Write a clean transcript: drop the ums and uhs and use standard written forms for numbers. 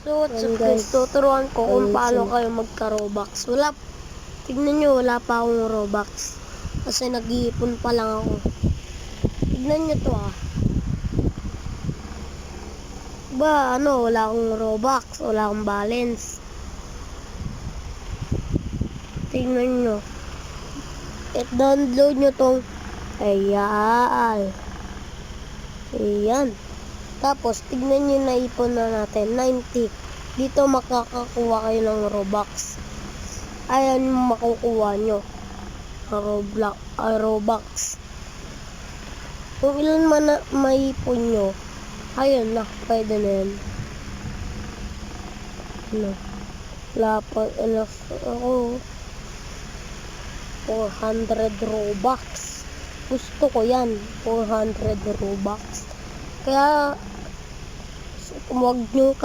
So what's Yan, up guys, guys. tuturuan ko kung Ayun, paano sila. kayo magka-Robux. Tignan nyo, wala pa akong Robux. Kasi nag-iipon pa lang ako. Tignan nyo to ah. Wala akong Robux, wala akong balance. Tignan nyo. Download nyo tong, ayan. Ayan. Tapos, tignan nyo na ipon na natin, 90. Dito makakakuha kayo ng Robux. Ayan yung makukuha nyo. Robux. Kung ilan man na maipon nyo, ayun na, pwede na yan. Ano? Wala pa, ako, 400 Robux. Gusto ko yan, 400 Robux. Kaya, huwag nyo